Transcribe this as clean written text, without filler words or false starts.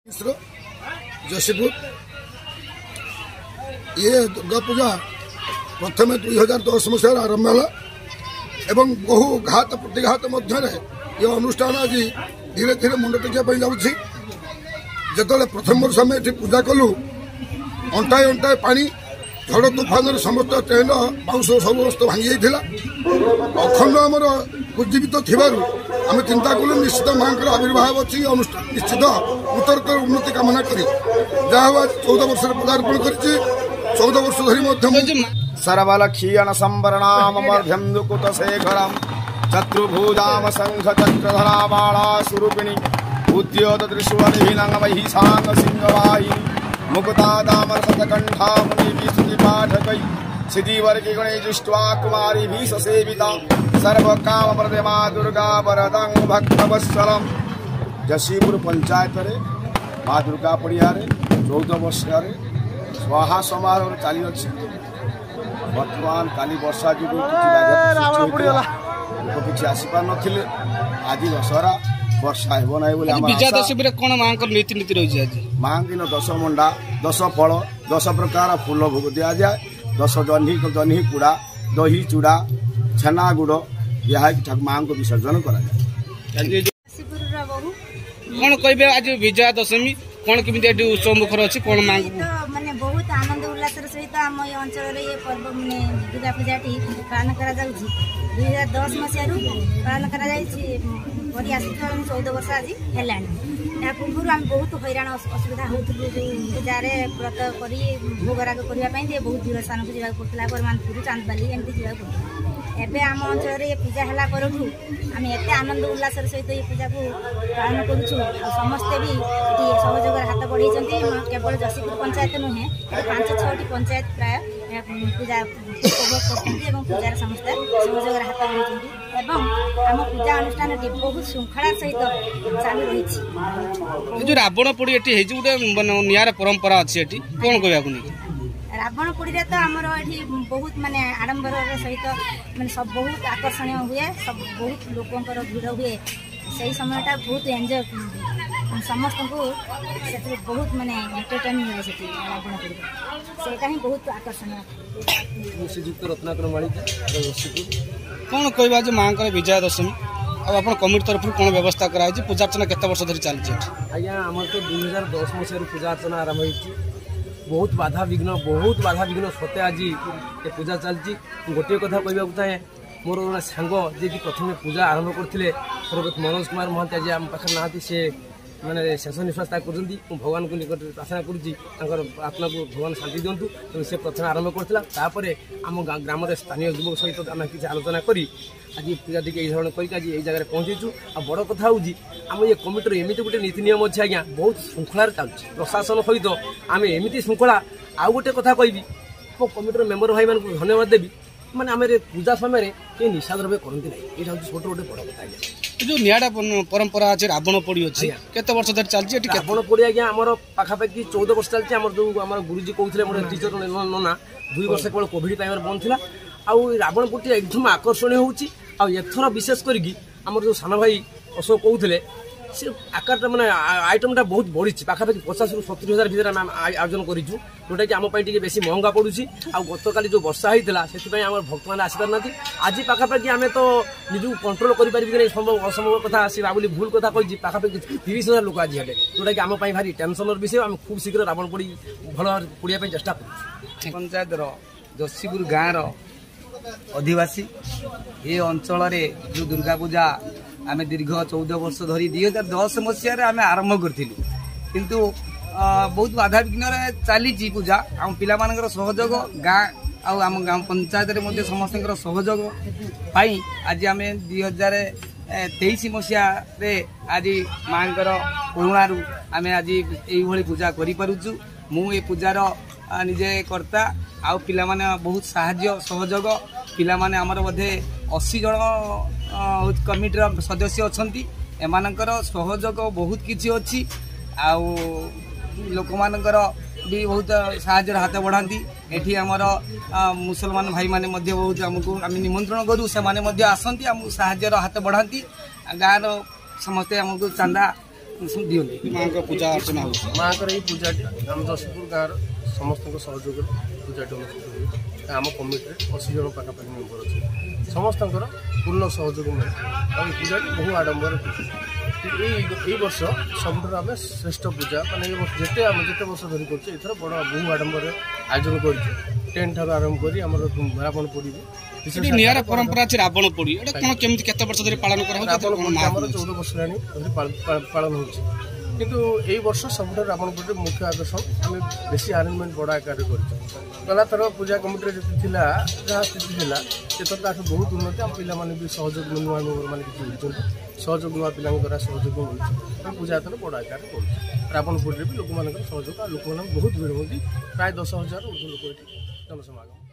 जशीपुर ये दुर्गा पूजा प्रथम 2010 मसीह आरंभ है एवं बहु घात प्रतिघात मध्य ये अनुष्ठान आज धीरे धीरे मुंड टेकिया जाऊँगी जो प्रथम वर्ष आम ये पूजा कलु अंटाए अंटाए पानी झड़ तूफान समस्त ट्रेन बाउंश समस्त भांगी जाता अखंड आमर उज्जीवित थी आम चिंता कलु निश्चित माँ आविर्भाव अच्छी अनुष्ठान निश्चित उत्तरोत्तर उन्नति कामना करी जहाँ 14 वर्ष पदार्पण कर 14 वर्ष धरी सर्वलक्षीयन संवरणामर्ध्यम दुकुत शेखरम चतुर्भुजाम शंख चक्रधरा बाणा स्वरूपिणी उद्योत त्रिशूलनिभिनं महिषांग सिंहवाहिनी मुकुता दामर शतकंठा मुनि स्तुति पाठकै सिद्धिवर्गी गणेशुष्ट्वा कुमारी भी ससेविता सर्व काम प्रदे मां दुर्गा वरदं भक्तवत्सलम। जशीपुर पंचायत रे मां दुर्गा पड़िया 14 वर्ष स्वाहा समारोह चली अच्छी वर्तमान काली वर्षा जो किसी आसीपार नथिले आज दशहरा वर्षा हेबो नाही बोले विजयादशमी कौन मां नीति नीति रही आज मां दिन 10 मंडा 10 फल 10 प्रकार फूल भोग दिया जाए 10 जह्नी कुड़ा दही चूड़ा छेना गुड़ यह मां को विसर्जन करा जाए। कौन कहे आज विजयादशमी कौन केमी उत्सव मुखर अच्छी कौन मां माने बहुत आनंद उल्लास सहित आम ये अंचल ये पर्व माने दुर्गा पूजा पालन करा 2010 मसीह पालन करा 14 वर्ष आज है पूर्व आम बहुत हैरान असुविधा होती पूजा व्रत कर भोगराग करने बहुत दूर स्थान को जावाक पड़ता बरमानपुर चांदबाली एमती जावाक पड़ता एबे आम अंचल ये पूजा है आम एत आनंद उल्लास सहित ये पूजा को पालन करुँ समस्ते भी सहयोग हाथ बढ़े केवल जशीपुर पंचायत नुहे 5-6 पंचायत प्राय पूजा उपभोग कर पूजार समस्त सहयोग हाथ बढ़े आम पूजा अनुष्ठान बहुत श्रृंखला सहित चालू रही। जो रावण पोड़ी ये गोटे नियार परंपरा अच्छी कौन कहूँ रावण पोड़ी तो आमर ये बहुत माने आडंबर सहित माने सब बहुत आकर्षणीय हुए सब बहुत लोकंर भिड़ हुए से समयटा बहुत एंजॉय समस्त को बहुत माने एंटरटेन हुए से रावण पोड़ी सेटा ही बहुत आकर्षणीय श्रीजुक्त रत्नाकर मालिक कौन कहवा जो माँ विजयादशमी आप कमिटी तरफ कौन व्यवस्था कराई पूजा अर्चना केते वर्ष धरी चलती आज्ञा आम तो 2010 मसीह पूजा अर्चना आरंभ हो बहुत बाधा विघ्न सते आज ये पूजा चलती गोटे कथा कहवाक चाहे मोर गोटे सांग जे कि प्रथम पूजा आरंभ करते स्वर्गत मनोज कुमार महांती आज आम पाखे ना सी मैंने शेष निश्वास कर भगवान को निकट प्रार्थना कर आत्मा को भगवान शांति दिंतु तेणु से प्रथम आरंभ करता आम ग्राम स्थानीय युवक सहित आम किसी आलोचना करी आज पूजा टी यही धरण कर जगह पहुँचीचु आ बड़ कथा हूँ आम ये कमिटर एमती गोटे नीति नियम अच्छे आज्ञा बहुत श्रृंखलार चलुच्छे प्रशासन सहित आम एमती श्रृंखला आउ गोटे कथा कहबी मो कमिटर मेम्बर भाई मान धन्यवाद देवी मैंने आम पूजा समय ये निशा द्रव्य करती ना यहाँ हूँ छोटे गोटे बड़ कथा आज्ञा जो नियाड़ा परंपरा अच्छे रावण पोड़ी अच्छी केते वर्ष धरी चलती रावण पोड़ी आज्ञा आमर पाखापाखि 14 वर्ष चलती आम जो आम गुरुजी कहते मोर टीचर नना 2 वर्ष केवल कोविड टाइम बंद थी आउ रावण पोड़ी एकदम आकर्षणीय होची एथर विशेष करी आम जो सान भाई अशोक कहते से आकार मैंने आइटमटा बहुत बढ़ी पाखापाखि 50 ରୁ 70 हजार भर आम आयोजन करूँ जोटा कि आम बेसी महंगा पड़ुची आ गत काली जो वर्षा होता से आम भक्त मैंने आसी पारना आज पाखापाखि आम तो निजू कंट्रोल करें संभव असंभव कथा सी बाबुली भूल कथा कही पाखापाखि 30,000 लोक आज हेले जोटा कि आम भारी टेंशन विषय आम खूब शीघ्र रावण पोड़ी भल पड़िया चेष्टा कर पंचायत जशीपुर गाँव अधिवासी ये अंचल जो दुर्गा पूजा आम दीर्घ 14 वर्ष धरी 2010 मसीह आम आरंभ करूँ किंतु बहुत बाधा विघ्न चली पूजा आम पिला सहयोग गाँ आम गाँव पंचायत समस्त सहयोग पाई आज आम 2023 मसीह आज माँ करुणारू आम आज ये पूजा करूँ मु ये पूजार निजे कर्ता आउ पिला माने बहुत साहाय्य सहयोग पिला माने आमर बोधे 80 जन कमिटर सदस्य अछंती एमानकर सहयोग बहुत किछि अछि आउ लोक मानकर भी बहुत साहाय्य हाथ बढ़ाती एठी आमर मुसलमान भाई माने मध्य बहुत आमको आम निमंत्रण करूँ से माने मध्य आसंती आम साहाय्य हाथ बढ़ाती गाँव समस्ते आमको चांदा दियंती माँ को पूजा अर्चना हो माँ ये पूजाटी आम जशपुर गाँव समस्त सहयोग पूजाटी अनुष्ठित हुए आम कमिटी 80 जन पाखापाखि मेम्बर अच्छे समस्त पूर्ण सहयोग मिले और पूजाटी बहु आडंबर यही वर्ष सब आम श्रेष्ठ पूजा मानते जिते आम जिते वर्ष धरी कर बड़ बहु आडंबर आयोजन कर टेंट ठार आरंभ कर रावण पोड़ी निरा परंपरा अच्छे रावण पोड़ी कौन केमी केत वर्ष धरी पालन कर रावण पोड़ी आम 14 वर्ष पालन हो किंतु यही वर्ष सब रावण पोड़ी मुख्य आकर्षण आम बेसी आरेंजमेंट बड़ आकार गला थर पूजा कमिटी जी जहाँ स्थिति है से बहुत उन्नति आम पे भी सहयोग नुआ मेम्बर मैंने किसी सहयोग नुआ पिला द्वारा सहयोग मिलूँ पूजा थर बड़ आकार कर रावण पोड़ी भी लोक सहयोग लोक बहुत भीड़ होती प्राय 10,000 लोक जनसमागम।